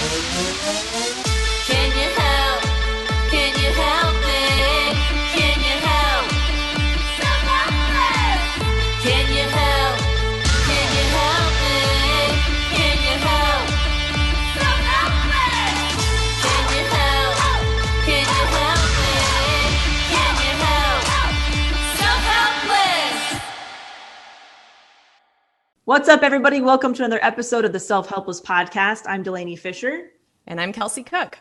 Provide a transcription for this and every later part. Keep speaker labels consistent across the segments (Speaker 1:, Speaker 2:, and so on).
Speaker 1: Can you help? Can you help me? Can you help? Self-Helpless! Can you help? Can you help me? Can you help? Self-Helpless! Can you help? Can you help me? Can you help? Self-Helpless!
Speaker 2: What's up, everybody? Welcome to another episode of the Self-Helpless podcast. I'm Delaney Fisher.
Speaker 3: And I'm Kelsey Cook.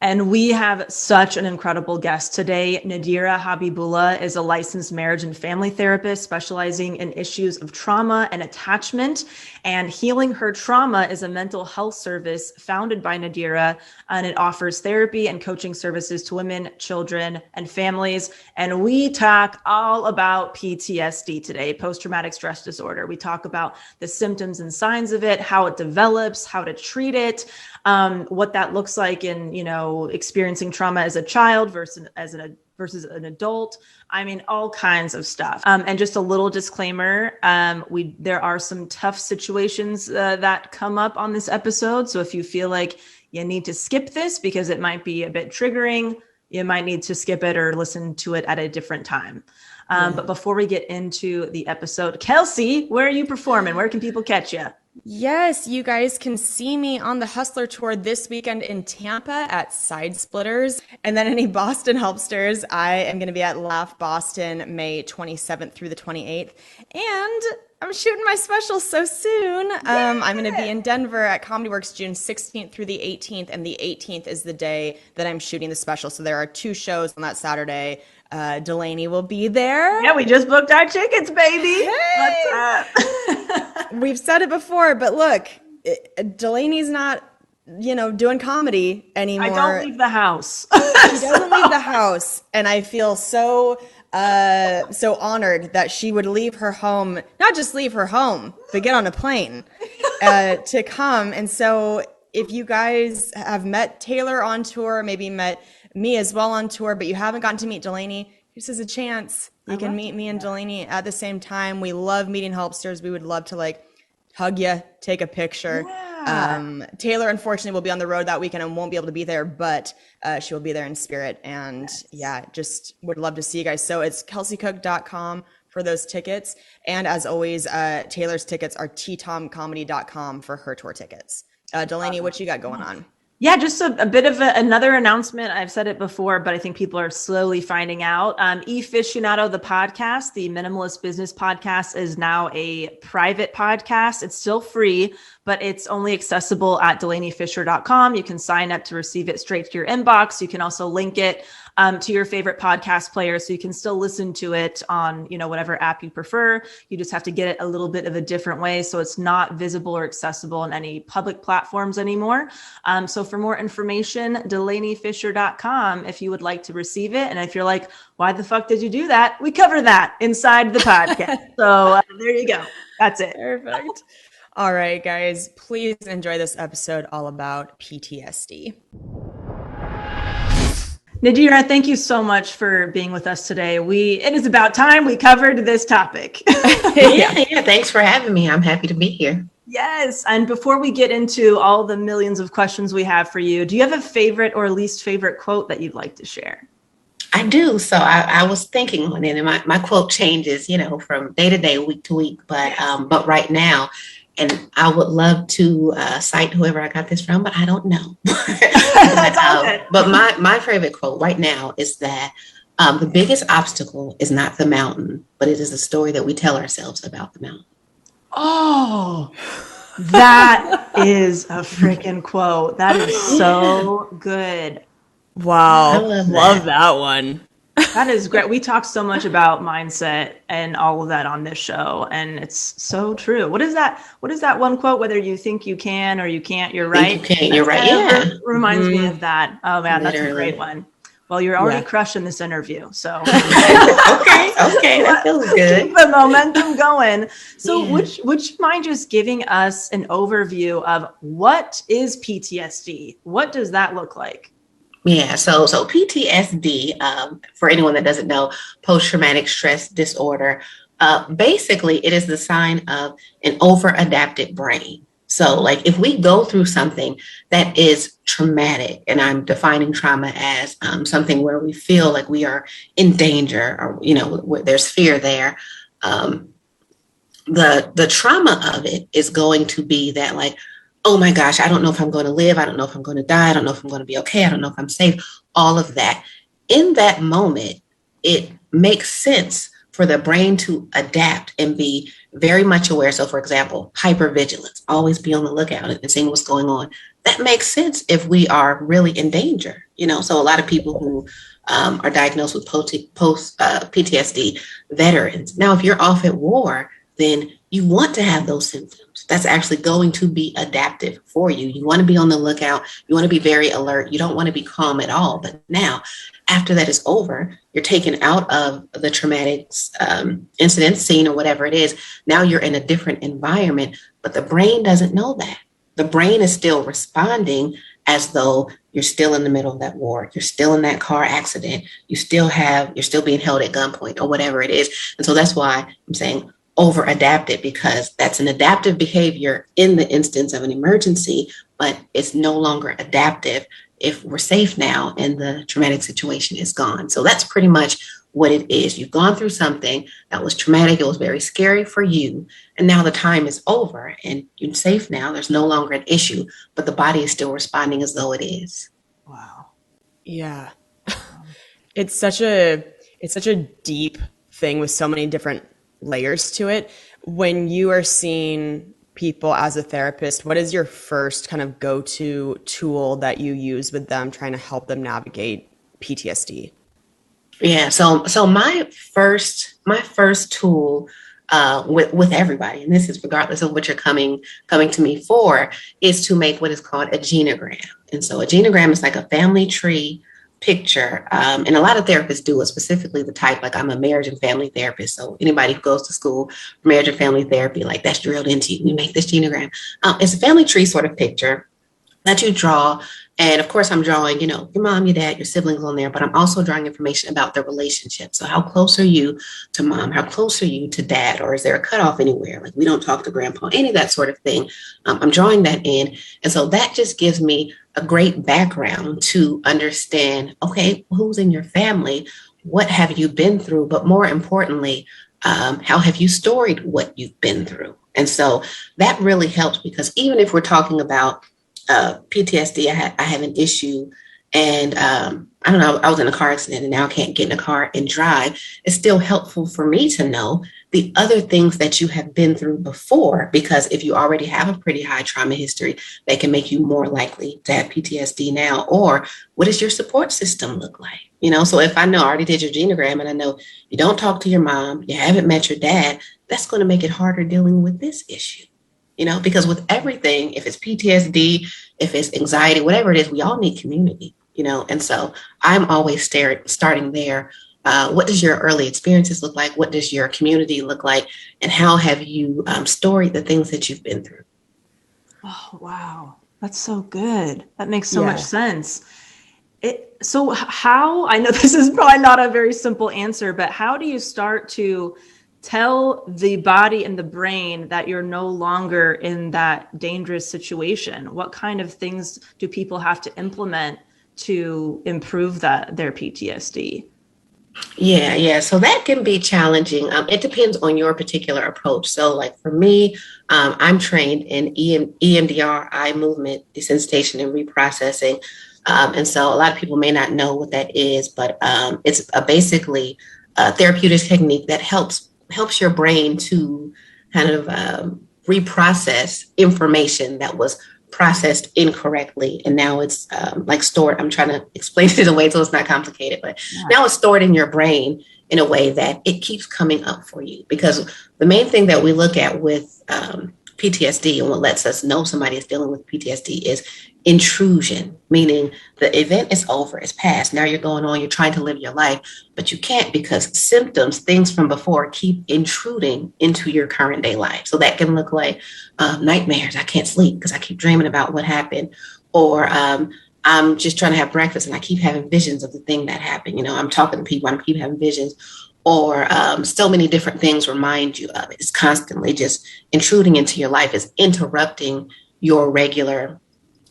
Speaker 2: And we have such an incredible guest today. Nadira Habibullah is a licensed marriage and family therapist specializing in issues of trauma and attachment. And Healing Her Trauma is a mental health service founded by Nadira, and it offers therapy and coaching services to women, children, and families. And we talk all about PTSD today, post-traumatic stress disorder. We talk about the symptoms and signs of it, how it develops, how to treat it, what that looks like in, experiencing trauma as a child versus an adult. I mean, all kinds of stuff. And just a little disclaimer, there are some tough situations that come up on this episode. So if you feel like you need to skip this because it might be a bit triggering, you might need to skip it or listen to it at a different time. But before we get into the episode, Kelsey, where are you performing? Where can people catch you?
Speaker 3: Yes, you guys can see me on the Hustler Tour this weekend in Tampa at Side Splitters. And then any Boston Helpsters, I am going to be at Laugh Boston May 27th through the 28th. And I'm shooting my special so soon. I'm going to be in Denver at Comedy Works June 16th through the 18th. And the 18th is the day that I'm shooting the special. So there are 2 shows on that Saturday. Delaney will be there.
Speaker 2: Yeah, we just booked our tickets, baby.
Speaker 3: Hey!
Speaker 2: What's up?
Speaker 3: We've said it before, but look, Delaney's not, doing comedy anymore.
Speaker 2: I don't leave the house.
Speaker 3: She doesn't leave the house. And I feel so honored that she would leave her home, not just leave her home, but get on a plane to come. And so if you guys have met Taylor on tour, maybe met me as well on tour, but you haven't gotten to meet Delaney, this is a chance. You can meet me and Delaney at the same time. We love meeting Helpsters. We would love to hug you, take a picture. Yeah. Taylor, unfortunately, will be on the road that weekend and won't be able to be there, but she will be there in spirit. And just would love to see you guys. So it's kelseycook.com for those tickets. And as always, Taylor's tickets are ttomcomedy.com for her tour tickets. Delaney, what you got going on?
Speaker 2: Yeah, just a bit of another announcement. I've said it before, but I think people are slowly finding out. eFiscionado, the podcast, the Minimalist Business Podcast, is now a private podcast. It's still free, but it's only accessible at DelaneyFisher.com. You can sign up to receive it straight to your inbox. You can also link it to your favorite podcast player, so you can still listen to it on, whatever app you prefer. You just have to get it a little bit of a different way, so it's not visible or accessible on any public platforms anymore. So for more information, DelaneyFisher.com if you would like to receive it. And if you're like, why the fuck did you do that? We cover that inside the podcast. So there you go. That's it.
Speaker 3: Perfect. All right, guys, please enjoy this episode all about PTSD.
Speaker 2: Nadira, thank you so much for being with us today. It is about time we covered this topic.
Speaker 4: Yeah, thanks for having me. I'm happy to be here.
Speaker 2: Yes. And before we get into all the millions of questions we have for you, do you have a favorite or least favorite quote that you'd like to share?
Speaker 4: I do. So I was thinking on it, and my quote changes, from day to day, week to week. But right now, and I would love to cite whoever I got this from, but I don't know. But my favorite quote right now is that the biggest obstacle is not the mountain, but it is the story that we tell ourselves about the mountain.
Speaker 2: Oh, that is a freaking quote. That is so good.
Speaker 3: Wow. I love that one.
Speaker 2: That is great. We talk so much about mindset and all of that on this show, and it's so true. What is that one quote? Whether you think you can or you can't, you're right.
Speaker 4: You can't, you're right. Yeah.
Speaker 2: Reminds me of that. Oh man, that's a great one. Well, you're already crushing this interview, so.
Speaker 4: Okay, that feels good.
Speaker 2: Keep the momentum going. So would you mind just giving us an overview of what is PTSD? What does that look like?
Speaker 4: Yeah, so PTSD, for anyone that doesn't know, post-traumatic stress disorder, basically it is the sign of an over-adapted brain. So like if we go through something that is traumatic, and I'm defining trauma as something where we feel like we are in danger, or, there's fear there. Um, the trauma of it is going to be that, like, oh my gosh, I don't know if I'm going to live. I don't know if I'm going to die. I don't know if I'm going to be okay. I don't know if I'm safe. All of that. In that moment, it makes sense for the brain to adapt and be very much aware. So, for example, hypervigilance, always be on the lookout and seeing what's going on. That makes sense if we are really in danger. So a lot of people who are diagnosed with post PTSD, veterans. Now, if you're off at war, then you want to have those symptoms. That's actually going to be adaptive for you. You want to be on the lookout. You want to be very alert. You don't want to be calm at all. But now, after that is over, you're taken out of the traumatic incident, scene, or whatever it is. Now you're in a different environment, but the brain doesn't know that. The brain is still responding as though you're still in the middle of that war. You're still in that car accident. You're still being held at gunpoint or whatever it is. And so that's why I'm saying over adapted, because that's an adaptive behavior in the instance of an emergency, but it's no longer adaptive if we're safe now and the traumatic situation is gone. So that's pretty much what it is. You've gone through something that was traumatic. It was very scary for you. And now the time is over and you're safe now. There's no longer an issue, but the body is still responding as though it is.
Speaker 2: Wow.
Speaker 3: Yeah. It's such a deep thing with so many different layers to it. When you are seeing people as a therapist, what is your first kind of go-to tool that you use with them trying to help them navigate PTSD?
Speaker 4: Yeah. So my first tool with everybody, and this is regardless of what you're coming to me for, is to make what is called a genogram. And so a genogram is like a family tree picture. And a lot of therapists do it, specifically the type, like I'm a marriage and family therapist. So anybody who goes to school for marriage and family therapy, like that's drilled into you. You make this genogram. It's a family tree sort of picture that you draw. And of course, I'm drawing, your mom, your dad, your siblings on there, but I'm also drawing information about the relationship. So how close are you to mom? How close are you to dad? Or is there a cutoff anywhere? Like we don't talk to grandpa, any of that sort of thing. I'm drawing that in. And so that just gives me a great background to understand, okay, who's in your family? What have you been through? But more importantly, how have you storied what you've been through? And so that really helps, because even if we're talking about PTSD, I have an issue, and I don't know, I was in a car accident and now I can't get in a car and drive. It's still helpful for me to know the other things that you have been through before, because if you already have a pretty high trauma history, they can make you more likely to have PTSD now. Or what does your support system look like? So if I know I already did your genogram and I know you don't talk to your mom, you haven't met your dad, that's going to make it harder dealing with this issue. Because with everything, if it's PTSD, if it's anxiety, whatever it is, we all need community, and so I'm always starting there. What does your early experiences look like? What does your community look like? And how have you storied the things that you've been through?
Speaker 2: Oh, wow. That's so good. That makes so much sense. So how, I know this is probably not a very simple answer, but how do you start to tell the body and the brain that you're no longer in that dangerous situation? What kind of things do people have to implement to improve their PTSD?
Speaker 4: Yeah. So that can be challenging. It depends on your particular approach. So like for me, I'm trained in EMDR, eye movement desensitization and reprocessing. And so a lot of people may not know what that is, but it's basically a therapeutic technique that helps your brain to kind of reprocess information that was processed incorrectly. And now it's like stored. I'm trying to explain it in a way so it's not complicated, but now it's stored in your brain in a way that it keeps coming up for you. Because the main thing that we look at with PTSD and what lets us know somebody is dealing with PTSD is intrusion, meaning the event is over, it's past. Now you're going on, you're trying to live your life, but you can't, because symptoms, things from before, keep intruding into your current day life. So that can look like nightmares. I can't sleep because I keep dreaming about what happened. Or I'm just trying to have breakfast and I keep having visions of the thing that happened. I'm talking to people and I keep having visions. or so many different things remind you of it. It's constantly just intruding into your life. It's interrupting your regular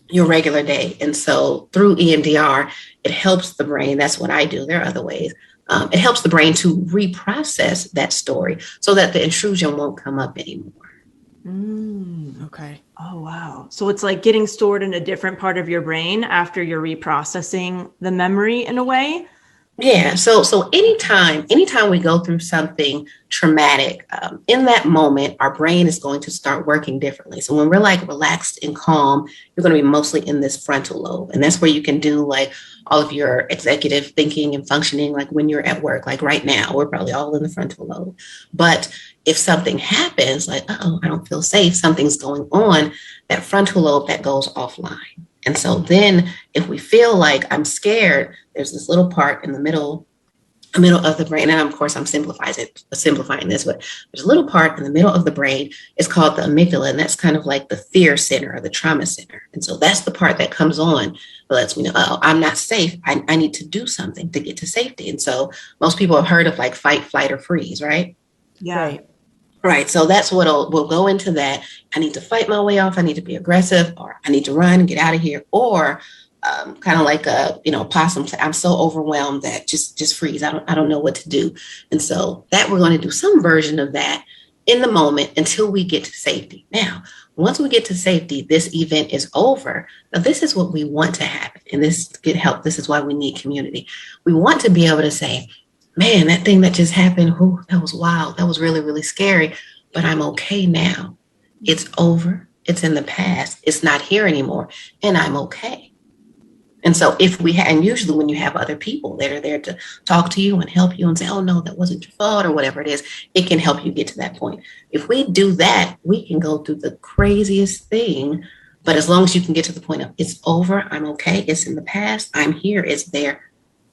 Speaker 4: day. And so through EMDR, it helps the brain. That's what I do. There are other ways. It helps the brain to reprocess that story so that the intrusion won't come up anymore.
Speaker 3: Okay.
Speaker 2: Oh, wow. So it's like getting stored in a different part of your brain after you're reprocessing the memory in a way.
Speaker 4: Yeah. So anytime we go through something traumatic, in that moment, our brain is going to start working differently. So when we're like relaxed and calm, you're going to be mostly in this frontal lobe. And that's where you can do like all of your executive thinking and functioning, like when you're at work, like right now, we're probably all in the frontal lobe. But if something happens, like, oh, I don't feel safe, something's going on, that frontal lobe that goes offline. And so then if we feel like I'm scared, there's this little part in the middle of the brain. And of course, I'm simplifying this, but there's a little part in the middle of the brain. It's called the amygdala. And that's kind of like the fear center or the trauma center. And so that's the part that comes on that lets me know, oh, I'm not safe. I need to do something to get to safety. And so most people have heard of like fight, flight, or freeze, right?
Speaker 2: Yeah.
Speaker 4: Right. So that's what we'll go into that. I need to fight my way off. I need to be aggressive, or I need to run, get out of here, or kind of like a, possum. I'm so overwhelmed that just freeze. I don't know what to do. And so that we're going to do some version of that in the moment until we get to safety. Now, once we get to safety, this event is over. Now, this is what we want to happen. And this could help. This is why we need community. We want to be able to say, man, that thing that just happened, that was wild. That was really, really scary, but I'm okay now. It's over. It's in the past. It's not here anymore. And I'm okay. And so and usually when you have other people that are there to talk to you and help you and say, oh no, that wasn't your fault or whatever it is, it can help you get to that point. If we do that, we can go through the craziest thing. But as long as you can get to the point of it's over, I'm okay. It's in the past. I'm here. It's there.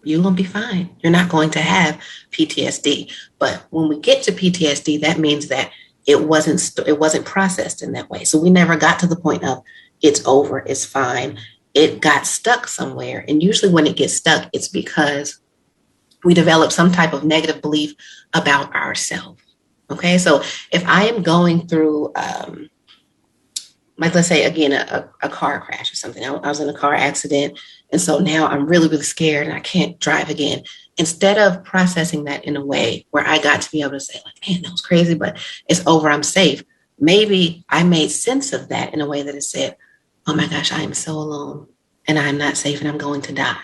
Speaker 4: You're going to be fine. You're not going to have PTSD. But when we get to PTSD, that means that it wasn't processed in that way. So we never got to the point of it's over, it's fine. It got stuck somewhere. And usually when it gets stuck, it's because we develop some type of negative belief about ourselves. Okay. So if I am going through, like, let's say, again, a car crash or something. I was in a car accident. And so now I'm really, really scared and I can't drive again. Instead of processing that in a way where I got to be able to say, like, man, that was crazy, but it's over. I'm safe. Maybe I made sense of that in a way that it said, oh my gosh, I am so alone and I'm not safe and I'm going to die.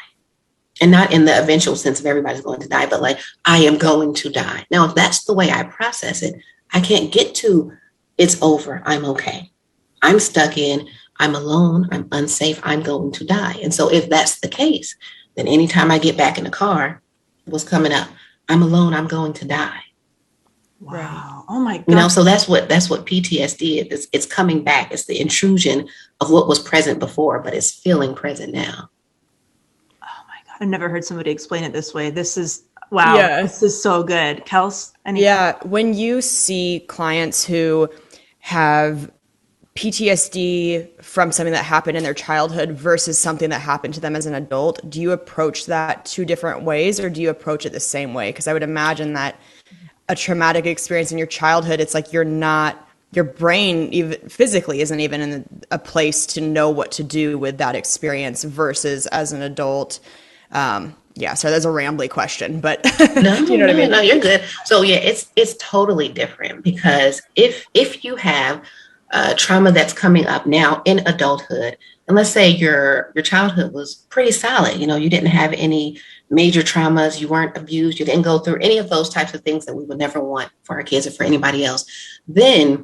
Speaker 4: And not in the eventual sense of everybody's going to die, but like, I am going to die. Now, if that's the way I process it, I can't get to it's over. I'm okay. I'm stuck in, I'm alone, I'm unsafe, I'm going to die. And so if that's the case, then anytime I get back in the car, what's coming up? I'm alone, I'm going to die.
Speaker 2: Wow.
Speaker 3: Right.
Speaker 2: Oh my God.
Speaker 4: So that's what PTSD is. It's coming back. It's the intrusion of what was present before, but it's feeling present now.
Speaker 2: Oh my God. I've never heard somebody explain it this way. This is, wow.
Speaker 3: Yeah.
Speaker 2: This is so good. Kels?
Speaker 3: Yeah. When you see clients who have PTSD from something that happened in their childhood versus something that happened to them as an adult, do you approach that two different ways or do you approach it the same way? Because I would imagine that a traumatic experience in your childhood, it's like your brain even physically isn't even in a place to know what to do with that experience versus as an adult. Yeah, so that's a rambly question, but
Speaker 4: No,
Speaker 3: you know what I mean?
Speaker 4: No, you're good. So yeah, it's totally different because if you have trauma that's coming up now in adulthood, and let's say your childhood was pretty solid, you didn't have any major traumas, you weren't abused, you didn't go through any of those types of things that we would never want for our kids or for anybody else, then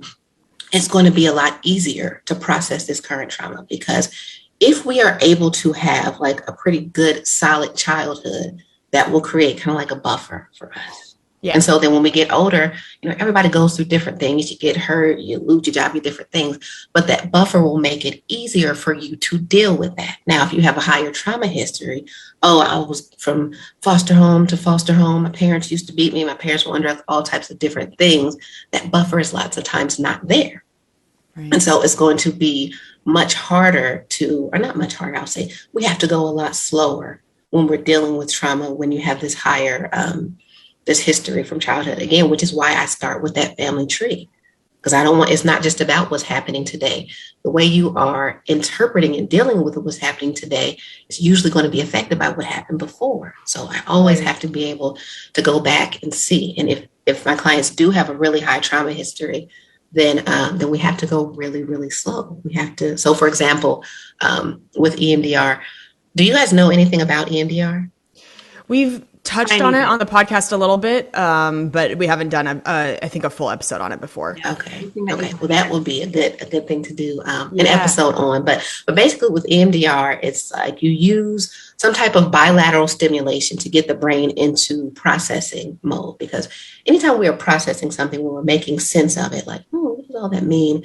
Speaker 4: it's going to be a lot easier to process this current trauma. Because if we are able to have like a pretty good solid childhood, that will create kind of like a buffer for us.
Speaker 3: Yeah.
Speaker 4: And so then when we get older, everybody goes through different things. You get hurt, you lose your job, you different things. But that buffer will make it easier for you to deal with that. Now, if you have a higher trauma history, I was from foster home to foster home. My parents used to beat me. My parents were under all types of different things. That buffer is lots of times not there. Right. And so it's going to be much harder or not much harder, I'll say. We have to go a lot slower when we're dealing with trauma, when you have this higher this history from childhood again, which is why I start with that family tree. Because it's not just about what's happening today. The way you are interpreting and dealing with what's happening today is usually going to be affected by what happened before. So I always have to be able to go back and see. And if my clients do have a really high trauma history, then we have to go really, really slow. We have to. So, for example, with EMDR, do you guys know anything about EMDR?
Speaker 3: We've touched on it on the podcast a little bit, but we haven't done I think a full episode on it before.
Speaker 4: Okay. Well, that would be a good thing to do an episode on. But basically, with EMDR, it's like you use some type of bilateral stimulation to get the brain into processing mode. Because anytime we are processing something, when we're making sense of it, like, what does all that mean?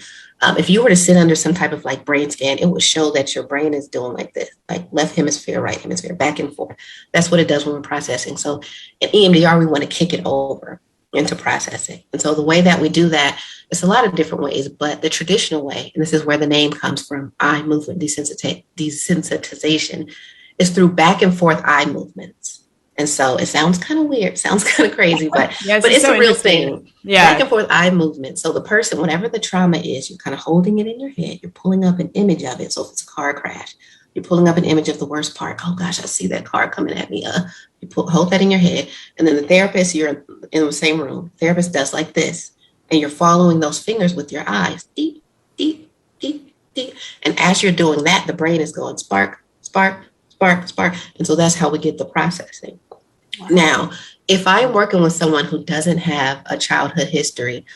Speaker 4: If you were to sit under some type of like brain scan, it would show that your brain is doing like this, like left hemisphere, right hemisphere, back and forth. That's what it does when we're processing. So in EMDR, we want to kick it over into processing. And so the way that we do that, it's a lot of different ways, but the traditional way, and this is where the name comes from, eye movement desensitization, is through back and forth eye movements. And so it sounds kind of weird, sounds kind of crazy, but it's so a real thing. Yeah. Back and forth eye movement. So the person, whatever the trauma is, you're kind of holding it in your head. You're pulling up an image of it. So if it's a car crash, you're pulling up an image of the worst part. Oh gosh, I see that car coming at me. Hold that in your head. And then the therapist, you're in the same room. The therapist does like this. And you're following those fingers with your eyes. Deep, deep, deep, deep. And as you're doing that, the brain is going spark, spark, spark, spark. And so that's how we get the processing. Wow. Now, if I'm working with someone who doesn't have a childhood history,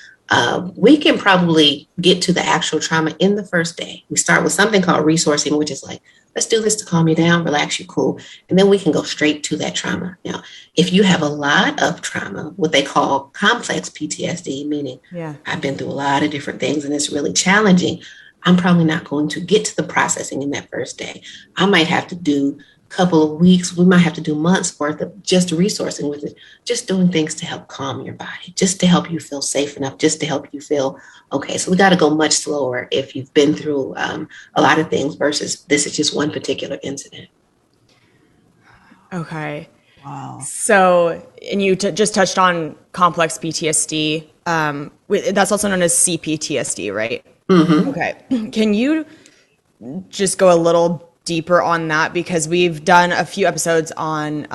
Speaker 4: we can probably get to the actual trauma in the first day. We start with something called resourcing, which is like, let's do this to calm you down, relax you, cool. And then we can go straight to that trauma. Now, if you have a lot of trauma, what they call complex PTSD, meaning I've been through a lot of different things and it's really challenging, I'm probably not going to get to the processing in that first day. I might have to do couple of weeks, we might have to do months worth of just resourcing with it, just doing things to help calm your body, just to help you feel safe enough, just to help you feel okay. So we got to go much slower if you've been through a lot of things versus this is just one particular incident.
Speaker 3: Okay. Wow. So, and you just touched on complex PTSD. That's also known as CPTSD, right? Mm-hmm. Okay. Can you just go a little deeper on that, because we've done a few episodes on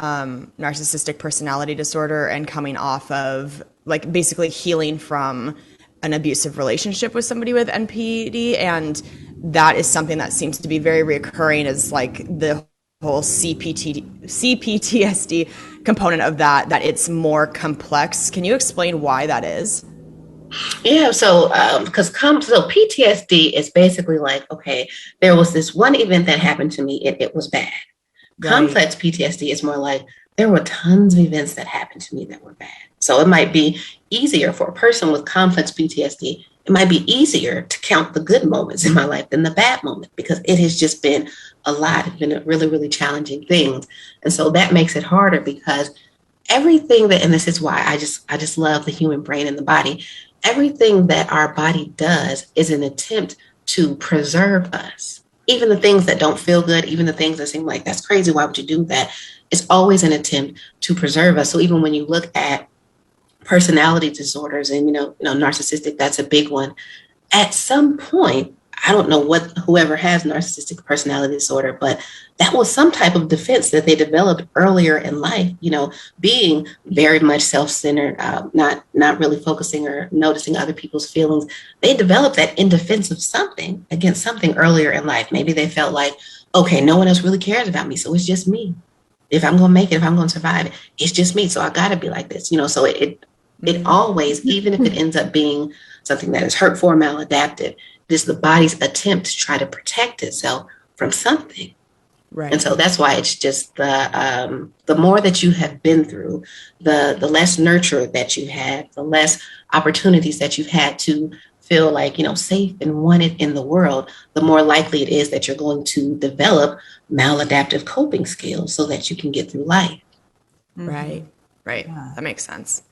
Speaker 3: narcissistic personality disorder and coming off of like basically healing from an abusive relationship with somebody with NPD, and that is something that seems to be very recurring as like the whole CPTSD component of that it's more complex. Can you explain why that is?
Speaker 4: Yeah, so because PTSD is basically like, okay, there was this one event that happened to me, it was bad. Right. Complex PTSD is more like there were tons of events that happened to me that were bad. So it might be easier for a person with complex PTSD. It might be easier to count the good moments in my life than the bad moment, because it has just been a lot. It's been really, really challenging things. And so that makes it harder, because everything that, and this is why I just love the human brain and the body. Everything that our body does is an attempt to preserve us. Even the things that don't feel good, even the things that seem like that's crazy, why would you do that? It's always an attempt to preserve us. So even when you look at personality disorders and, narcissistic, that's a big one. At some point, I don't know whoever has narcissistic personality disorder, but that was some type of defense that they developed earlier in life, being very much self-centered, not really focusing or noticing other people's feelings. They developed that in defense of something, against something earlier in life. Maybe they felt like, okay, no one else really cares about me, so it's just me. If I'm going to make it, if I'm going to survive, it's just me. So I got to be like this, so it always, even if it ends up being something that is hurtful or maladaptive, it is the body's attempt to try to protect itself from something. Right. And so that's why it's just the more that you have been through, the less nurture that you had, the less opportunities that you've had to feel like, safe and wanted in the world, the more likely it is that you're going to develop maladaptive coping skills so that you can get through life.
Speaker 3: Right. Yeah. That makes sense.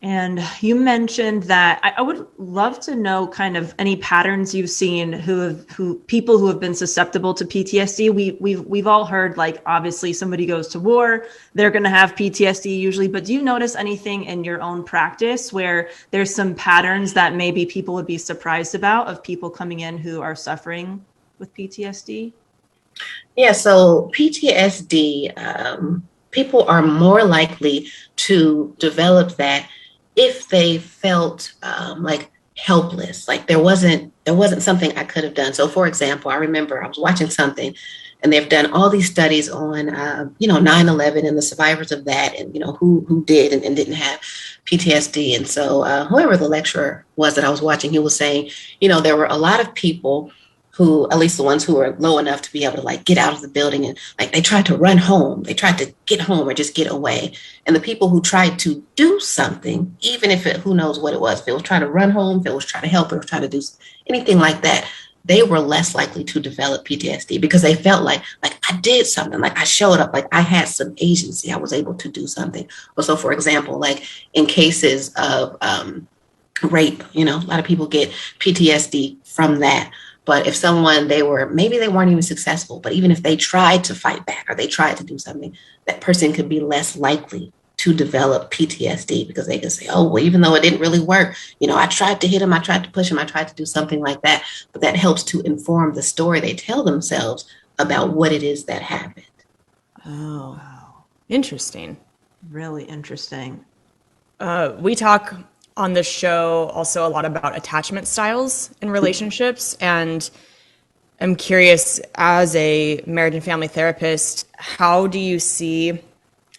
Speaker 2: And you mentioned that I would love to know kind of any patterns you've seen who people who have been susceptible to PTSD. We've all heard, like, obviously somebody goes to war, they're going to have PTSD usually, but do you notice anything in your own practice where there's some patterns that maybe people would be surprised about of people coming in who are suffering with PTSD?
Speaker 4: Yeah, so PTSD, people are more likely to develop that if they felt like helpless, like there wasn't something I could have done. So, for example, I remember I was watching something, and they've done all these studies on 9/11 and the survivors of that, and who did and didn't have PTSD. And so, whoever the lecturer was that I was watching, he was saying, there were a lot of people who, at least the ones who were low enough to be able to like get out of the building, and like they tried to run home, they tried to get home or just get away. And the people who tried to do something, even if who knows what it was, if it was trying to run home, if it was trying to help, if it was trying to do anything like that, they were less likely to develop PTSD because they felt like I did something, like I showed up, like I had some agency, I was able to do something. Or so, for example, like in cases of rape, a lot of people get PTSD from that. But if maybe they weren't even successful, but even if they tried to fight back or they tried to do something, that person could be less likely to develop PTSD because they can say, oh, well, even though it didn't really work, I tried to hit him, I tried to push him, I tried to do something like that. But that helps to inform the story they tell themselves about what it is that happened.
Speaker 3: Oh, interesting.
Speaker 2: Really interesting.
Speaker 3: We talk on the show also a lot about attachment styles in relationships. And I'm curious, as a marriage and family therapist, how do you see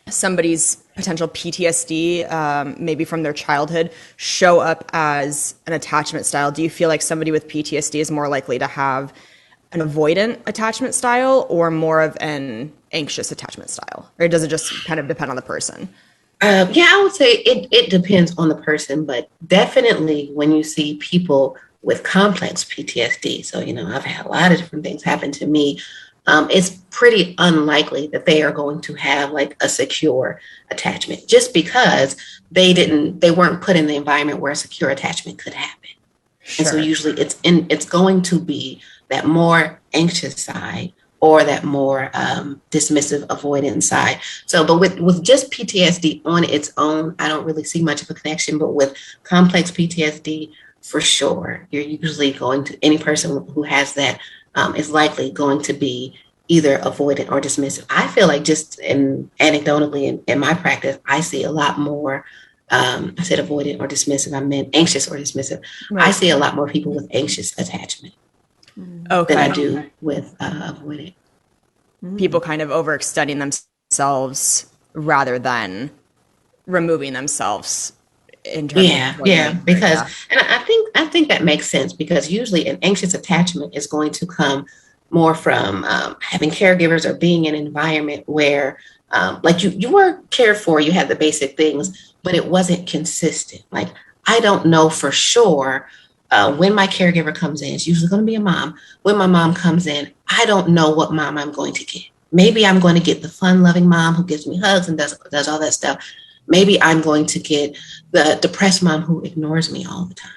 Speaker 3: somebody's potential PTSD, maybe from their childhood, show up as an attachment style? Do you feel like somebody with PTSD is more likely to have an avoidant attachment style or more of an anxious attachment style? Or does it just kind of depend on the person?
Speaker 4: I would say it depends on the person, but definitely when you see people with complex PTSD, so, I've had a lot of different things happen to me, it's pretty unlikely that they are going to have like a secure attachment just because they weren't put in the environment where a secure attachment could happen. Sure. And so usually it's going to be that more anxious side or that more dismissive, avoidant side. So, but with just PTSD on its own, I don't really see much of a connection. But with complex PTSD, for sure, you're usually any person who has that is likely going to be either avoidant or dismissive. I feel like just anecdotally in my practice, I see a lot more, I said avoidant or dismissive, I meant anxious or dismissive. Right. I see a lot more people with anxious attachment.
Speaker 3: Okay.
Speaker 4: Than I do with avoidant.
Speaker 3: People kind of overextending themselves rather than removing themselves in terms of because and I think that makes sense because usually an anxious attachment is going to come more from having caregivers or being in an environment where like you were cared for, you had the basic things, but it wasn't consistent. Like I don't know for sure. When my caregiver comes in, it's usually going to be a mom. When my mom comes in, I don't know what mom I'm going to get. Maybe I'm going to get the fun-loving mom who gives me hugs and does all that stuff. Maybe I'm going to get the depressed mom who ignores me all the time.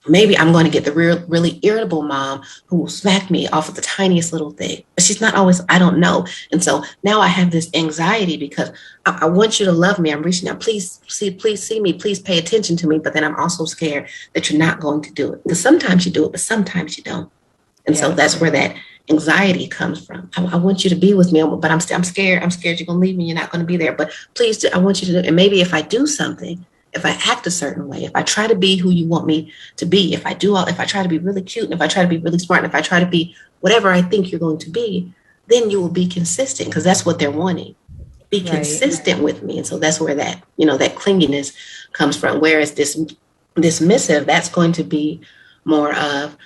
Speaker 3: Maybe I'm going to get the really irritable mom who will smack me off of the tiniest little thing. But she's not always, I don't know. And so now I have this anxiety because I want you to love me. I'm reaching out. Please see me. Please pay attention to me. But then I'm also scared that you're not going to do it. Because sometimes you do it, but sometimes you don't. And so that's where that anxiety comes from. I want you to be with me, but I'm scared. I'm scared you're going to leave me. You're not going to be there. But please do. I want you to do it. And maybe if I do something, if I act a certain way, if I try to be who you want me to be, if I try to be really cute, and if I try to be really smart, and if I try to be whatever I think you're going to be, then you will be consistent because that's what they're wanting. Be consistent with me. And so that's where that, that clinginess comes from. Whereas this dismissive, that's going to be more of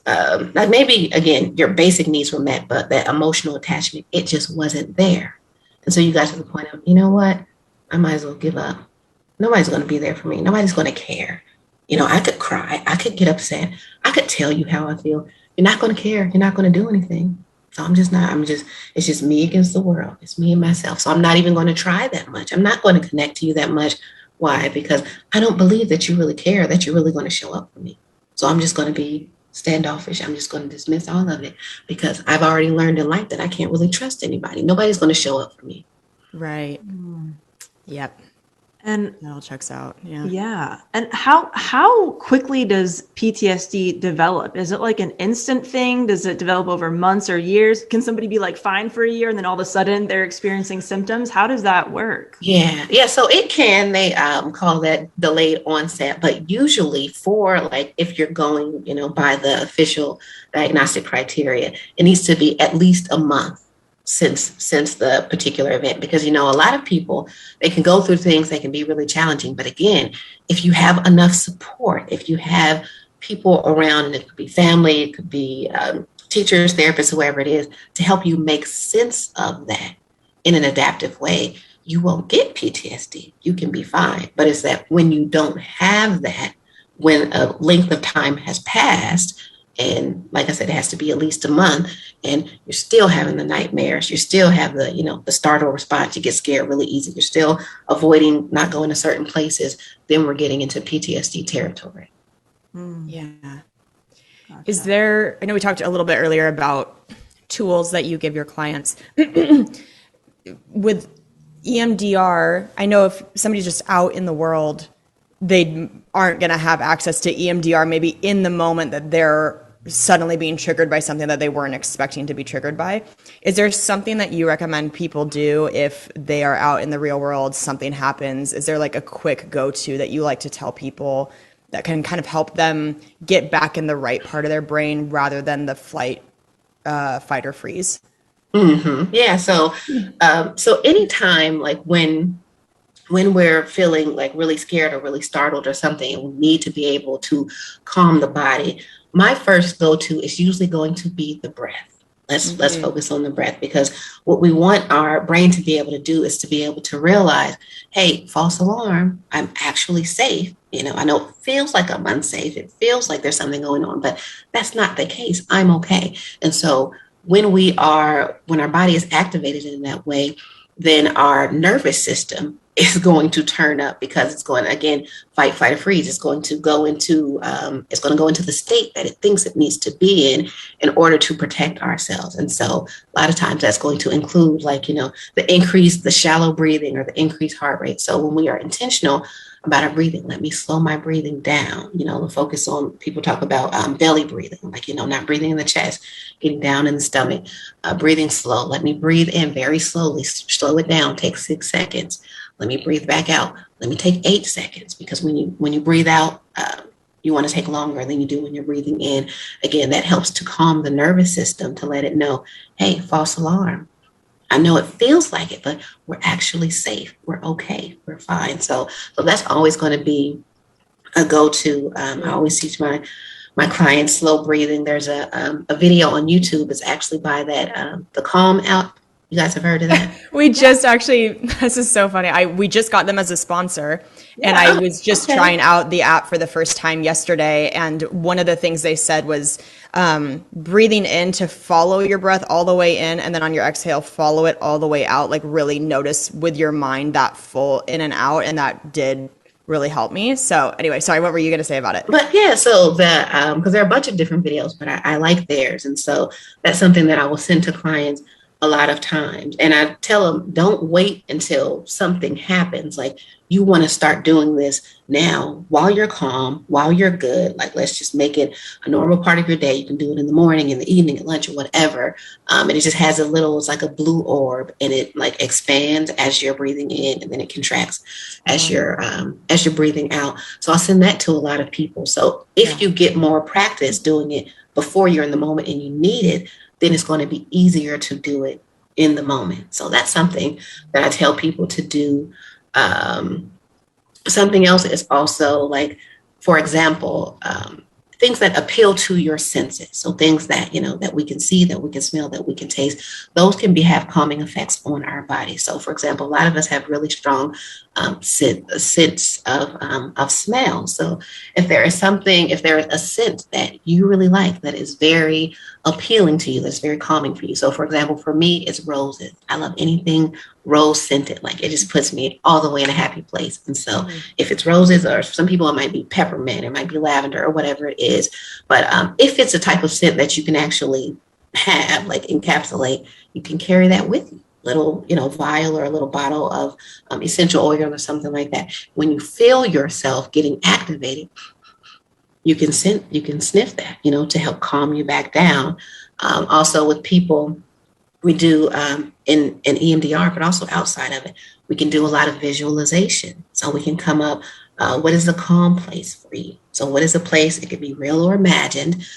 Speaker 3: like maybe, again, your basic needs were met, but that emotional attachment, it just wasn't there. And so you got to the point of, you know what, I might as well give up. Nobody's going to be there for me. Nobody's going to care. I could cry. I could get upset. I could tell you how I feel. You're not going to care. You're not going to do anything. So it's just me against the world. It's me and myself. So I'm not even going to try that much. I'm not going to connect to you that much
Speaker 4: Why? Because I don't believe that you really care, that you're really going to show up for me. So I'm just going to be standoffish. I'm just going to dismiss all of it because I've already learned in life that I can't really trust anybody. Nobody's going to show up for me.
Speaker 3: Right. Yep.
Speaker 2: And
Speaker 3: That all checks out. Yeah.
Speaker 2: yeah. And how quickly does PTSD develop? Is it like an instant thing? Does it develop over months or years? Can somebody be like fine for a year and then all of a sudden they're experiencing symptoms? How does that work?
Speaker 4: Yeah. So it can, they call that delayed onset, but usually for like, if you're going, by the official diagnostic criteria, it needs to be at least a month since the particular event, because a lot of people, they can go through things, they can be really challenging, but again, if you have enough support, if you have people around, and it could be family, it could be teachers, therapists, whoever it is, to help you make sense of that in an adaptive way, you won't get PTSD. You can be fine. But it's that when you don't have that, when a length of time has passed, and like I said, it has to be at least a month, and you're still having the nightmares, you still have the startle response, you get scared really easy, you're still avoiding not going to certain places, then we're getting into PTSD territory.
Speaker 3: Yeah.
Speaker 2: Gotcha.
Speaker 3: Is there, I know we talked a little bit earlier about tools that you give your clients. With EMDR, I know if somebody's just out in the world, they aren't going to have access to EMDR maybe in the moment that they're suddenly being triggered by something that they weren't expecting to be triggered by. Is there something that you recommend people do if they are out in the real world, something happens? Is there like a quick go-to that you like to tell people that can kind of help them get back in the right part of their brain rather than the fight or freeze?
Speaker 4: Mm-hmm. Yeah. So anytime, like when we're feeling like really scared or really startled or something, and we need to be able to calm the body, my first go-to is usually going to be the breath. Let's focus on the breath, because what we want our brain to be able to do is to be able to realize, hey, false alarm, I'm actually safe. I know it feels like I'm unsafe. It feels like there's something going on, but that's not the case. I'm okay. And so when our body is activated in that way, then our nervous system is going to turn up, because it's going, again, fight, or freeze. It's going to go into the state that it thinks it needs to be in order to protect ourselves. And so a lot of times that's going to include the shallow breathing or the increased heart rate. So when we are intentional about our breathing, let me slow my breathing down, the focus on, people talk about belly breathing, not breathing in the chest, getting down in the stomach, breathing slow. Let me breathe in very slowly, slow it down, take 6 seconds. Let me breathe back out. Let me take 8 seconds, because when you breathe out, you want to take longer than you do when you're breathing in. Again, that helps to calm the nervous system, to let it know, hey, false alarm. I know it feels like it, but we're actually safe. We're okay. We're fine. So that's always going to be a go-to. I always teach my clients slow breathing. There's a video on YouTube. It's actually by the Calm app. You guys have heard of that?
Speaker 3: We just actually, this is so funny. We just got them as a sponsor, and I was just trying out the app for the first time yesterday. And one of the things they said was breathing in to follow your breath all the way in, and then on your exhale, follow it all the way out. Like really notice with your mind that full in and out. And that did really help me. So anyway, sorry, what were you going to say about it?
Speaker 4: But yeah, so because there are a bunch of different videos, but I like theirs. And so that's something that I will send to clients a lot of times. And I tell them, don't wait until something happens. Like, you want to start doing this now while you're calm, while you're good. Like, let's just make it a normal part of your day. You can do it in the morning, in the evening, at lunch, or whatever. And it just has it's like a blue orb, and it like expands as you're breathing in, and then it contracts as you're breathing out. So I'll send that to a lot of people. So if you get more practice doing it before you're in the moment and you need it, then it's going to be easier to do it in the moment. So that's something that I tell people to do. Something else is also, like, for example, things that appeal to your senses. So things that, that we can see, that we can smell, that we can taste, those can have calming effects on our body. So for example, a lot of us have really strong sense of smell. So if there is a scent that you really like, that is very appealing to you, that's very calming for you. So for example, for me, it's roses. I love anything rose scented. Like it just puts me all the way in a happy place. And so if it's roses, or some people, it might be peppermint, it might be lavender, or whatever it is. But if it's a type of scent that you can actually have, like encapsulate, you can carry that with you. Little, vial or a little bottle of essential oil or something like that. When you feel yourself getting activated, you can sniff that, to help calm you back down. Also with people, we do in EMDR, but also outside of it, we can do a lot of visualization. So we can come up, what is a calm place for you? So what is a place? It could be real or imagined.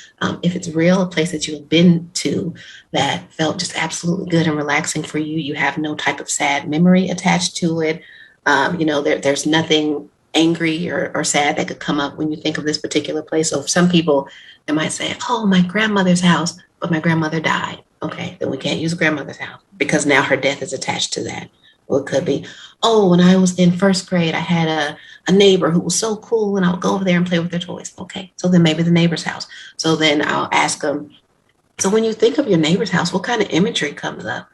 Speaker 4: If it's real, a place that you have been to that felt just absolutely good and relaxing for you. You have no type of sad memory attached to it. There's nothing angry or sad that could come up when you think of this particular place. So for some people, they might say, oh, my grandmother's house, but my grandmother died. Okay, then we can't use grandmother's house because now her death is attached to that. Or it could be, oh, when I was in first grade, I had a neighbor who was so cool and I would go over there and play with their toys. Okay, so then maybe the neighbor's house. So then I'll ask them, so when you think of your neighbor's house, what kind of imagery comes up?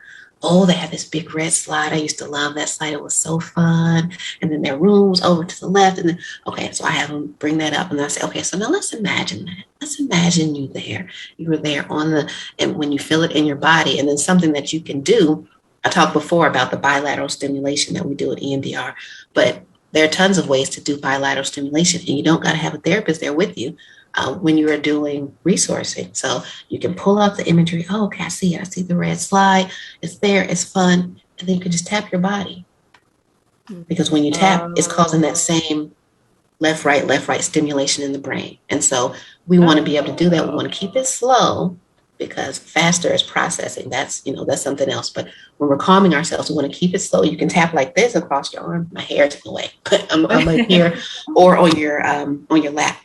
Speaker 4: Oh, they had this big red slide. I used to love that slide. It was so fun. And then their room was over to the left. And then, okay, so I have them bring that up. And I say, okay, so now let's imagine that. Let's imagine you there. You were there and when you feel it in your body. And then something that you can do. I talked before about the bilateral stimulation that we do at EMDR, but there are tons of ways to do bilateral stimulation. And you don't got to have a therapist there with you. When you are doing resourcing. So you can pull up the imagery. Oh, okay, I see it. I see the red slide. It's there. It's fun. And then you can just tap your body. Because when you tap, it's causing that same left, right stimulation in the brain. And so we want to be able to do that. We want to keep it slow because faster is processing. That's something else. But when we're calming ourselves, we want to keep it slow. You can tap like this across your arm. My hair's in the way. But I'm like here or on your lap.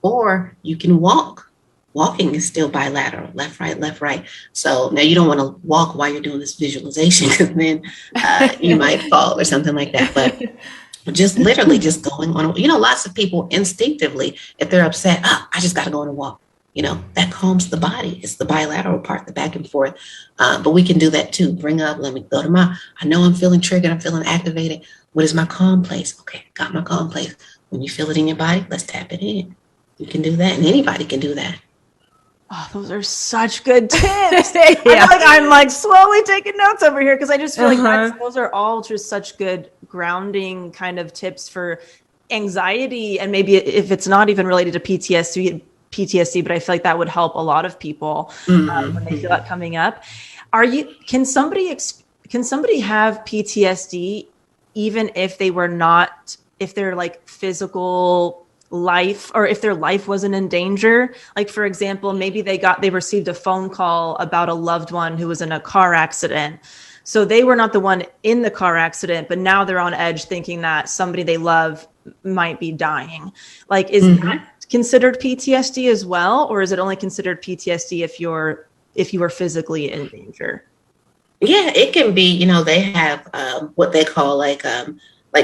Speaker 4: Or you can walk. Walking is still bilateral, left, right. So now you don't want to walk while you're doing this visualization because then you might fall or something like that. But just literally just going on, lots of people instinctively, if they're upset, I just got to go on a walk. That calms the body. It's the bilateral part, the back and forth. But we can do that too. Bring up, let me go to I know I'm feeling triggered. I'm feeling activated. What is my calm place? Okay, got my calm place. When you feel it in your body, let's tap it in. You can do that, and anybody can do that.
Speaker 2: Oh, those are such good tips. I'm like slowly taking notes over here because I just feel like those are all just such good grounding kind of tips for anxiety, and maybe if it's not even related to PTSD, but I feel like that would help a lot of people when they feel that coming up. Can somebody have PTSD even if they're like physical life, or if their life wasn't in danger? Like, for example, maybe they received a phone call about a loved one who was in a car accident. So they were not the one in the car accident, but now they're on edge thinking that somebody they love might be dying. Like, is that considered PTSD as well? Or is it only considered PTSD if you were physically in danger?
Speaker 4: Yeah, it can be, they have what they call like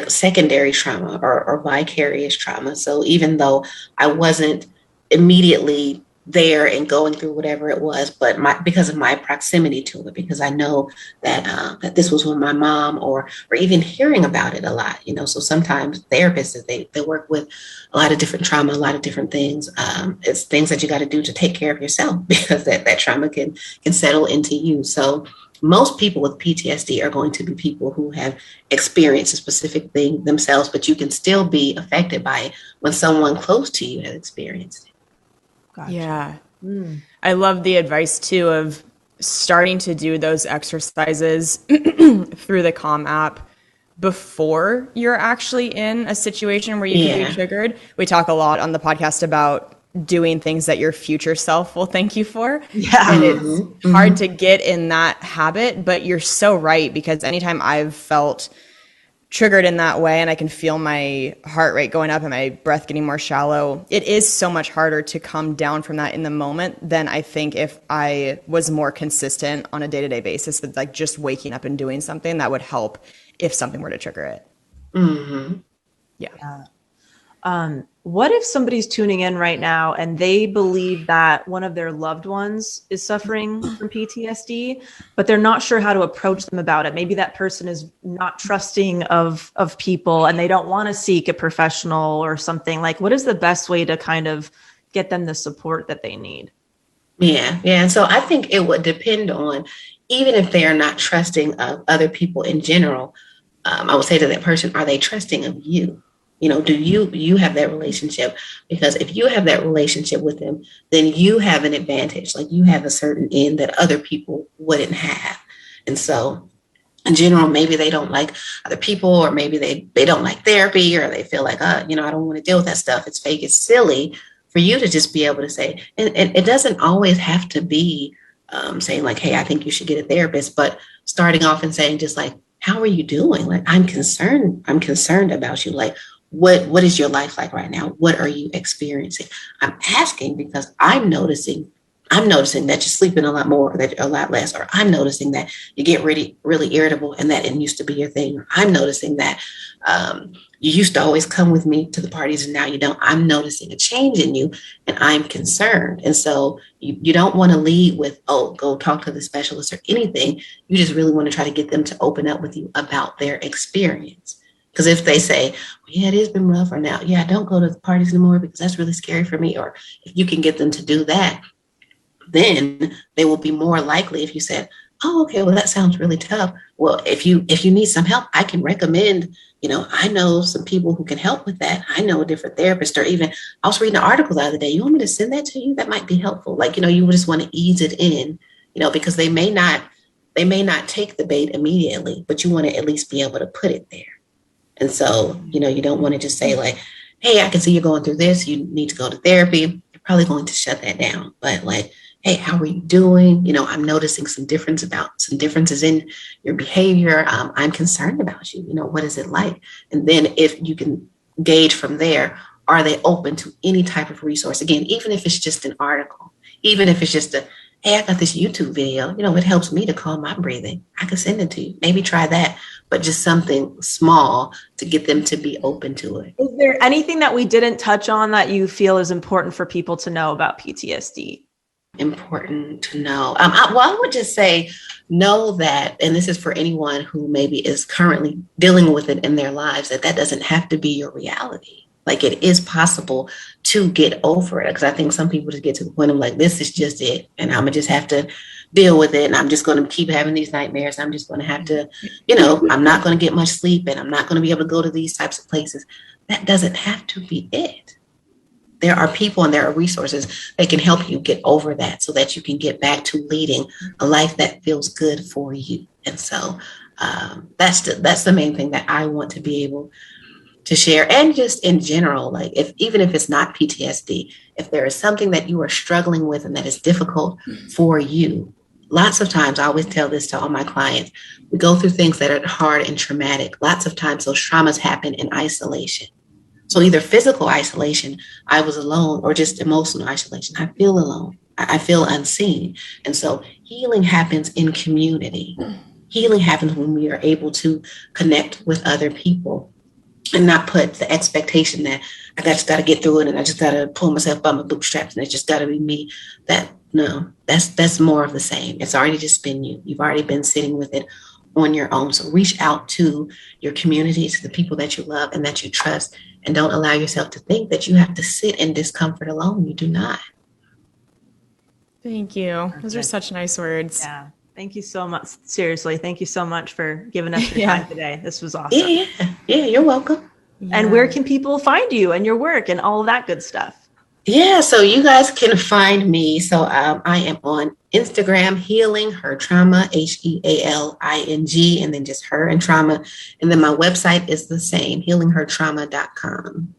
Speaker 4: secondary trauma or vicarious trauma. So even though I wasn't immediately there and going through whatever it was, but because of my proximity to it, because I know that this was with my mom, or even hearing about it a lot, so sometimes therapists, they work with a lot of different trauma, a lot of different things. It's things that you got to do to take care of yourself because that trauma can settle into you. So most people with PTSD are going to be people who have experienced a specific thing themselves, but you can still be affected by it when someone close to you has experienced it.
Speaker 3: Gotcha. Yeah. I love the advice too of starting to do those exercises through the Calm app before you're actually in a situation where you can be triggered. We talk a lot on the podcast about doing things that your future self will thank you for. Yeah. And it's hard to get in that habit, but you're so right, because anytime I've felt triggered in that way and I can feel my heart rate going up and my breath getting more shallow, it is so much harder to come down from that in the moment than I think if I was more consistent on a day-to-day basis with like just waking up and doing something that would help if something were to trigger it.
Speaker 2: Yeah. What if somebody's tuning in right now and they believe that one of their loved ones is suffering from PTSD, but they're not sure how to approach them about it? Maybe that person is not trusting of people and they don't want to seek a professional or something. Like, what is the best way to kind of get them the support that they need?
Speaker 4: Yeah, yeah. And so I think it would depend on, even if they are not trusting of other people in general, I would say to that person, are they trusting of you? Do you have that relationship? Because if you have that relationship with them, then you have an advantage. Like you have a certain end that other people wouldn't have. And so in general, maybe they don't like other people, or maybe they don't like therapy, or they feel like, I don't want to deal with that stuff. It's fake, it's silly, for you to just be able to say, and it doesn't always have to be saying like, hey, I think you should get a therapist, but starting off and saying just like, how are you doing? Like, I'm concerned about you. Like, what is your life like right now? What are you experiencing? I'm asking because I'm noticing that you're sleeping a lot more, or that you're a lot less, or I'm noticing that you get really, really irritable, and that it used to be your thing. Or I'm noticing that you used to always come with me to the parties and now you don't. I'm noticing a change in you, and I'm concerned. And so you don't want to lead with, oh, go talk to the specialist or anything. You just really want to try to get them to open up with you about their experience. Because if they say, well, yeah, it has been rough, or now, yeah, I don't go to the parties anymore because that's really scary for me, or if you can get them to do that, then they will be more likely. If you said, oh, okay, well, that sounds really tough. Well, if you need some help, I can recommend, I know some people who can help with that. I know a different therapist, or even I was reading an article the other day. You want me to send that to you? That might be helpful. Like, you just want to ease it in, because they may not take the bait immediately, but you want to at least be able to put it there. And so, you don't want to just say like, hey, I can see you're going through this. You need to go to therapy. You're probably going to shut that down. But like, hey, how are you doing? I'm noticing some differences in your behavior. I'm concerned about you. What is it like? And then if you can gauge from there, are they open to any type of resource? Again, even if it's just an article, even if it's just hey, I got this YouTube video, it helps me to calm my breathing. I can send it to you. Maybe try that, but just something small to get them to be open to it.
Speaker 2: Is there anything that we didn't touch on that you feel is important for people to know about PTSD?
Speaker 4: Important to know. I would just say, know that, and this is for anyone who maybe is currently dealing with it in their lives, that doesn't have to be your reality. Like, it is possible to get over it. Because I think some people just get to the point of like, this is just it, and I'm gonna just have to deal with it, and I'm just going to keep having these nightmares. I'm just going to have to, I'm not going to get much sleep, and I'm not going to be able to go to these types of places. That doesn't have to be it. There are people and there are resources that can help you get over that, so that you can get back to leading a life that feels good for you. And so that's the main thing that I want to be able to share. And just in general, like, even if it's not PTSD, if there is something that you are struggling with and that is difficult for you, lots of times, I always tell this to all my clients, we go through things that are hard and traumatic. Lots of times those traumas happen in isolation. So either physical isolation, I was alone, or just emotional isolation. I feel alone. I feel unseen. And so healing happens in community. Healing happens when we are able to connect with other people and not put the expectation that I just got to get through it, and I just got to pull myself by my bootstraps, and it's just got to be me. That's more of the same. It's already just been you. You've already been sitting with it on your own. So reach out to your community, to the people that you love and that you trust, and don't allow yourself to think that you have to sit in discomfort alone. You do not.
Speaker 3: Thank you. Those are such nice words.
Speaker 2: Yeah. Thank you so much. Seriously, thank you so much for giving us your time today. This was awesome.
Speaker 4: Yeah, you're welcome.
Speaker 2: And where can people find you and your work and all of that good stuff?
Speaker 4: Yeah, so you guys can find me. So I am on Instagram, Healing Her Trauma, HEALING, and then just her and trauma. And then my website is the same, healinghertrauma.com.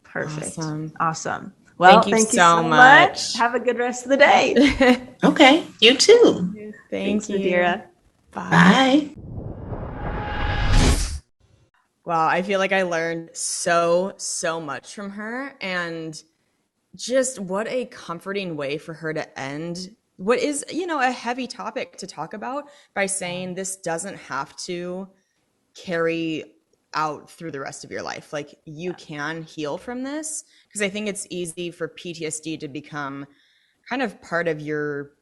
Speaker 2: Perfect. Awesome. Well, thank you so much. Have a good rest of the day.
Speaker 4: Okay, you too.
Speaker 3: Thanks, you.
Speaker 2: Nadira.
Speaker 4: Bye.
Speaker 3: Wow, I feel like I learned so much from her, and just what a comforting way for her to end what is, a heavy topic to talk about, by saying this doesn't have to carry out through the rest of your life. Like you can heal from this, because I think it's easy for PTSD to become kind of part of your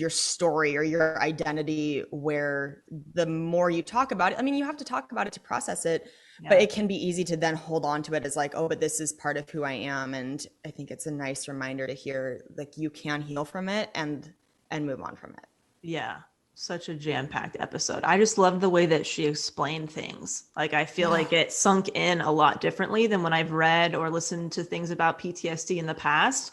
Speaker 3: story or your identity, where the more you talk about it, I mean, you have to talk about it to process it, but it can be easy to then hold on to it as like, oh, but this is part of who I am. And I think it's a nice reminder to hear like you can heal from it and move on from it.
Speaker 2: Yeah. Such a jam-packed episode. I just love the way that she explained things. Like, I feel like it sunk in a lot differently than when I've read or listened to things about PTSD in the past,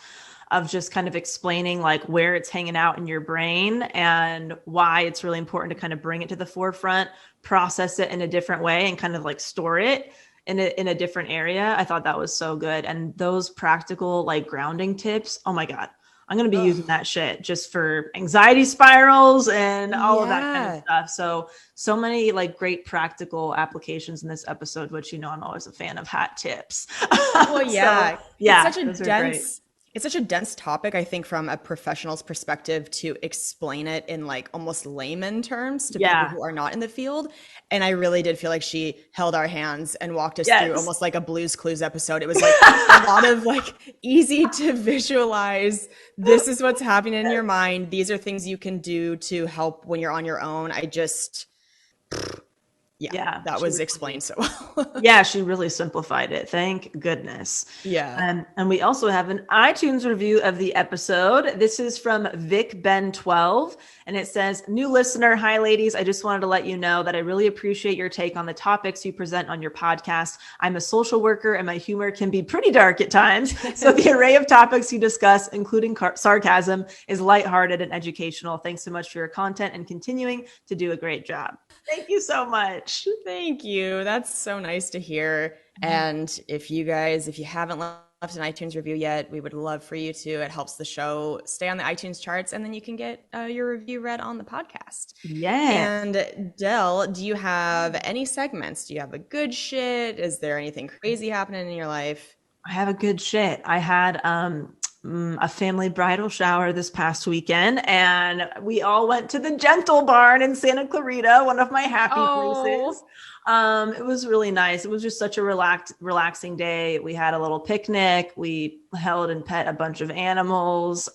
Speaker 2: of just kind of explaining like where it's hanging out in your brain and why it's really important to kind of bring it to the forefront, process it in a different way, and kind of like store it in a different area. I thought that was so good. And those practical like grounding tips, oh my God, I'm going to be using that shit just for anxiety spirals and all of that kind of stuff. So many like great practical applications in this episode, which, you know, I'm always a fan of hot tips.
Speaker 3: Well, yeah.
Speaker 2: It's
Speaker 3: such a dense topic, I think, from a professional's perspective, to explain it in like almost layman terms to people who are not in the field. And I really did feel like she held our hands and walked us through almost like a Blue's Clues episode. It was like a lot of like easy to visualize. This is what's happening in your mind. These are things you can do to help when you're on your own. That was explained so well.
Speaker 2: Yeah, she really simplified it. Thank goodness.
Speaker 3: Yeah.
Speaker 2: And we also have an iTunes review of the episode. This is from Vic Ben 12, and it says, "New listener, hi ladies. I just wanted to let you know that I really appreciate your take on the topics you present on your podcast. I'm a social worker and my humor can be pretty dark at times. So the array of topics you discuss, including sarcasm, is lighthearted and educational. Thanks so much for your content and continuing to do a great job." Thank you so much.
Speaker 3: Thank you. That's so nice to hear. And if you haven't left an iTunes review yet, we would love for you to. It helps the show stay on the iTunes charts, and then you can get your review read on the podcast.
Speaker 2: Yeah.
Speaker 3: And Del, do you have any segments? Do you have a good shit? Is there anything crazy happening in your life?
Speaker 2: I have a good shit. I had a family bridal shower this past weekend, and we all went to the Gentle Barn in Santa Clarita, one of my happy places. It was really nice. It was just such a relaxing day. We had a little picnic. We held and pet a bunch of animals.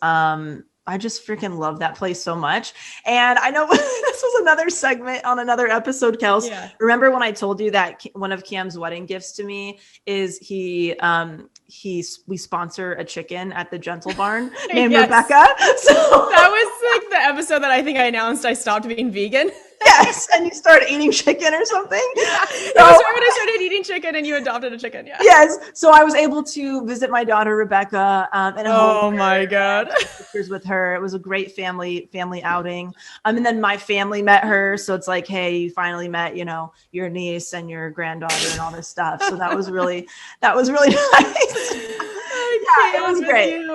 Speaker 2: I just freaking love that place so much. And I know this was another segment on another episode, Kels. Yeah. Remember when I told you that one of Cam's wedding gifts to me is we sponsor a chicken at the Gentle Barn named Rebecca. So
Speaker 3: that was like the episode that I think I announced I stopped being vegan.
Speaker 2: Yes, and you started eating chicken or something.
Speaker 3: Yeah. It was right when I started eating chicken and you adopted a chicken. Yeah.
Speaker 2: Yes. So I was able to visit my daughter Rebecca and
Speaker 3: oh my God,
Speaker 2: pictures with her. It was a great family outing. And then my family met her, so it's like, hey, you finally met, you know, your niece and your granddaughter and all this stuff. So that was really nice. Yeah, it was great.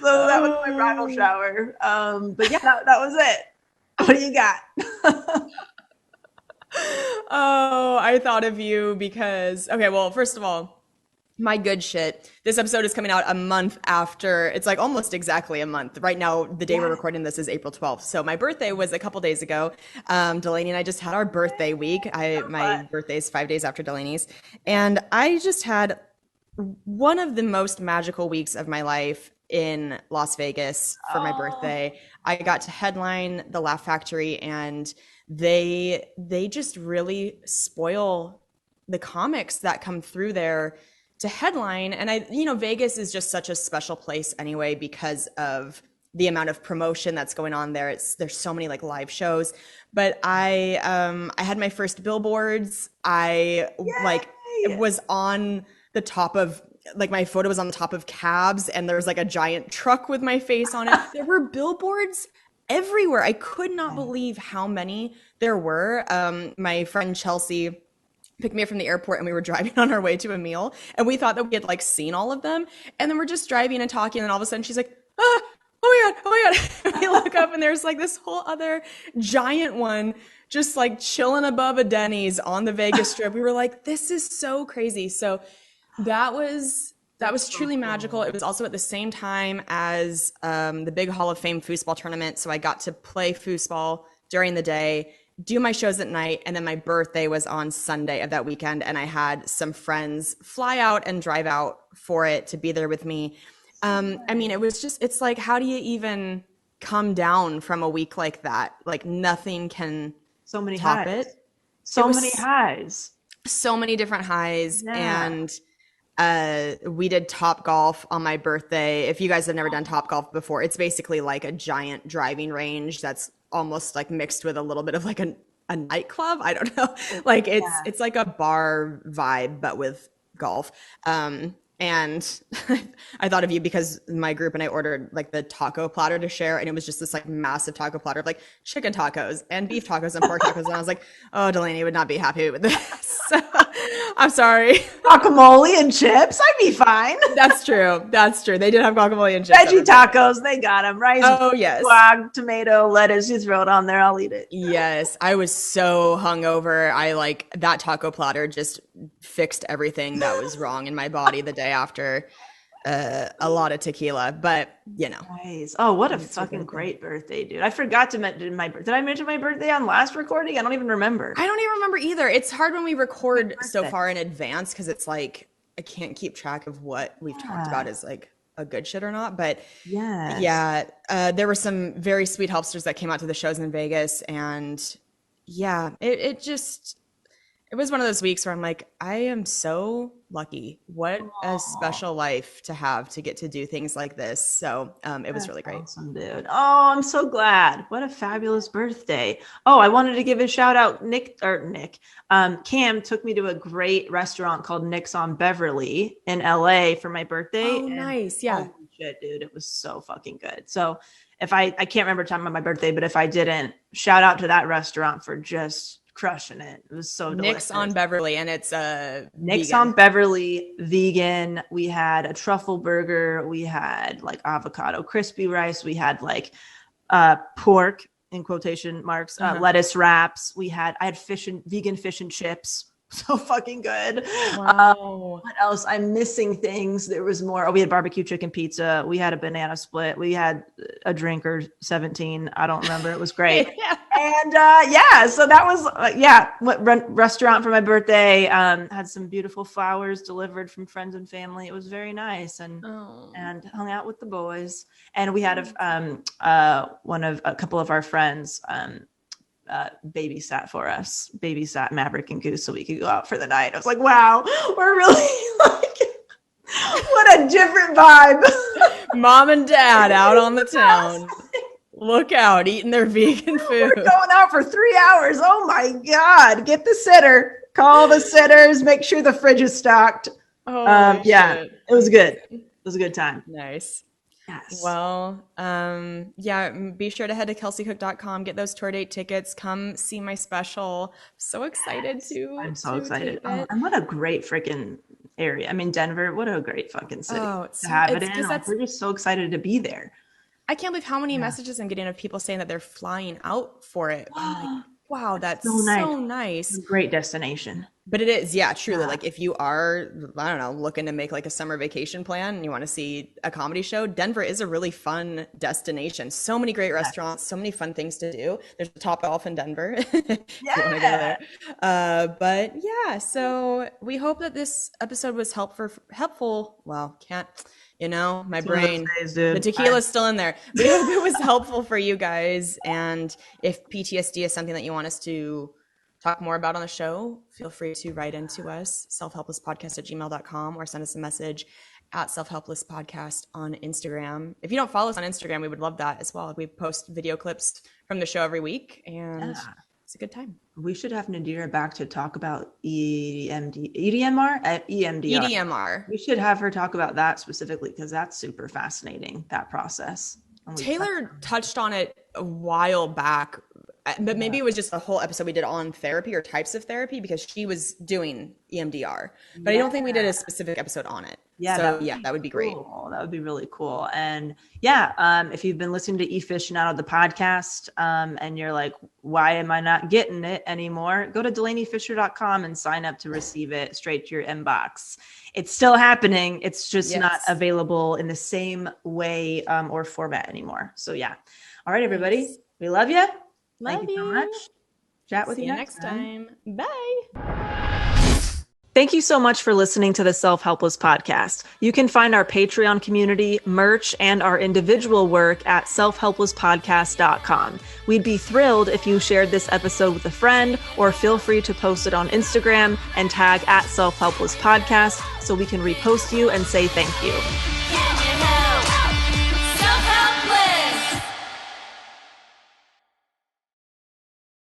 Speaker 2: So that was my bridal shower. But yeah, that was it. What do you got?
Speaker 3: Oh, I thought of you because, okay, well, first of all, my good shit. This episode is coming out a month after, it's like almost exactly a month. Right now, the day we're recording this is April 12th. So my birthday was a couple days ago. Delaney and I just had our birthday week. My birthday is 5 days after Delaney's. And I just had one of the most magical weeks of my life in Las Vegas for my birthday. I got to headline the Laugh Factory, and they just really spoil the comics that come through there to headline. And Vegas is just such a special place anyway because of the amount of promotion that's going on there. There's so many like live shows. But I had my first billboards. I was on the top of, like, my photo was on the top of cabs, and there was like a giant truck with my face on it. There were billboards everywhere. I could not believe how many there were. My friend Chelsea picked me up from the airport, and we were driving on our way to a meal, and we thought that we had like seen all of them. And then we're just driving and talking, and all of a sudden she's like, oh my God. And we look up, and there's like this whole other giant one just like chilling above a Denny's on the Vegas Strip. We were like, this is so crazy. So that was truly magical. It was also at the same time as the big Hall of Fame foosball tournament. So I got to play foosball during the day. do my shows at night. And then my birthday was on Sunday of that weekend. And I had some friends fly out and drive out for it to be there with me. I mean, it was just, it's like, how do you even come down from a week like that? Like nothing can
Speaker 2: So many
Speaker 3: top
Speaker 2: highs.
Speaker 3: it.
Speaker 2: So many highs.
Speaker 3: So many different highs.
Speaker 2: Yeah.
Speaker 3: And we did Top Golf on my birthday. If you guys have never done Top Golf before, it's basically like a giant driving range that's almost like mixed with a little bit of like a nightclub. I don't know. Like it's like a bar vibe, but with golf. And I thought of you because my group and I ordered like the taco platter to share. And it was just this like massive taco platter of like chicken tacos and beef tacos and pork tacos. And I was like, oh, Delaney would not be happy with this. So, I'm sorry.
Speaker 2: Guacamole and chips. I'd be fine.
Speaker 3: That's true. That's true. They did have guacamole and chips.
Speaker 2: Veggie tacos. They got them. Rice.
Speaker 3: Oh, yes.
Speaker 2: Guac, tomato, lettuce. You throw it on there. I'll eat it.
Speaker 3: Yes. I was so hungover. I like that taco platter just fixed everything that was wrong in my body the day after a lot of tequila, but you know.
Speaker 2: Nice. Oh, what a fucking great birthday, dude. I forgot to mention did I mention my birthday on last recording? I don't even remember.
Speaker 3: I don't even remember either. It's hard when we record so far in advance because it's like I can't keep track of what we've talked about as like a good shit or not. But yeah, there were some very sweet helpsters that came out to the shows in Vegas, and yeah, it was one of those weeks where I'm like, I am so lucky. What a special life to have to get to do things like this. So it was really great.
Speaker 2: Awesome, dude. Oh, I'm so glad. What a fabulous birthday. Oh, I wanted to give a shout out. Cam took me to a great restaurant called Nick's on Beverly in LA for my birthday.
Speaker 3: Oh, nice. Yeah.
Speaker 2: Holy shit, dude. It was so fucking good. So if I can't remember time on my birthday, but if I didn't, shout out to that restaurant for just crushing it. It was so delicious.
Speaker 3: Nick's on Beverly, and it's
Speaker 2: Nick's
Speaker 3: vegan.
Speaker 2: on Beverly, vegan. We had a truffle burger. We had like avocado crispy rice. We had like pork in quotation marks, lettuce wraps. I had vegan fish and chips. So fucking good.
Speaker 3: Wow.
Speaker 2: What else? I'm missing things. There was more. Oh, we had barbecue chicken pizza. We had a banana split. We had a drink or 17. I don't remember. It was great. And so that was restaurant for my birthday. Had some beautiful flowers delivered from friends and family. It was very nice, and hung out with the boys. And we had a couple of our friends babysat Maverick and Goose so we could go out for the night. I was like, wow, we're really like, what a different vibe.
Speaker 3: Mom and dad out on the town. Look out, eating their vegan food.
Speaker 2: We're going out for 3 hours. Oh my God. Get the sitter. Call the sitters. Make sure the fridge is stocked.
Speaker 3: Oh,
Speaker 2: it was good. It was a good time.
Speaker 3: Nice.
Speaker 2: Yes.
Speaker 3: Well, be sure to head to kelseycook.com, get those tour date tickets, come see my special. So excited
Speaker 2: I'm so excited. And what a great freaking area. I mean, Denver, what a great fucking city to have it in. We're just so excited to be there.
Speaker 3: I can't believe how many messages I'm getting of people saying that they're flying out for it. I'm like, wow, that's so nice.
Speaker 2: It's a great destination.
Speaker 3: But it is, truly. Like if you are, I don't know, looking to make like a summer vacation plan and you want to see a comedy show, Denver is a really fun destination. So many great restaurants, so many fun things to do. There's the Top Golf in Denver. If you want to go there. So we hope that this episode was helpful. Well, my brain, the tequila's still in there. We hope it was helpful for you guys. And if PTSD is something that you want us to talk more about on the show, feel free to write into us, selfhelplesspodcast@gmail.com, or send us a message at self-helpless-podcast on Instagram. If you don't follow us on Instagram, we would love that as well. We post video clips from the show every week, and it's a good time.
Speaker 2: We should have Nadira back to talk about EMDR. We should have her talk about that specifically because that's super fascinating, that process.
Speaker 3: Taylor touched on it a while back, but maybe it was just a whole episode we did on therapy or types of therapy because she was doing EMDR, but I don't think we did a specific episode on it. That would be great.
Speaker 2: Cool. That would be really cool. And if you've been listening to eFishing the podcast and you're like, why am I not getting it anymore? Go to DelaneyFisher.com and sign up to receive it straight to your inbox. It's still happening. It's just not available in the same way or format anymore. So All right, everybody. We love you. Thank you so much. chat with
Speaker 3: See
Speaker 2: you
Speaker 3: you
Speaker 2: next
Speaker 3: next
Speaker 2: time.
Speaker 3: time. Bye.
Speaker 2: Thank you so much for listening to the Self-Helpless podcast. You can find our Patreon community, merch, and our individual work at selfhelplesspodcast.com. We'd be thrilled if you shared this episode with a friend, or feel free to post it on Instagram and tag at Self-Helpless Podcast so we can repost you and say thank you.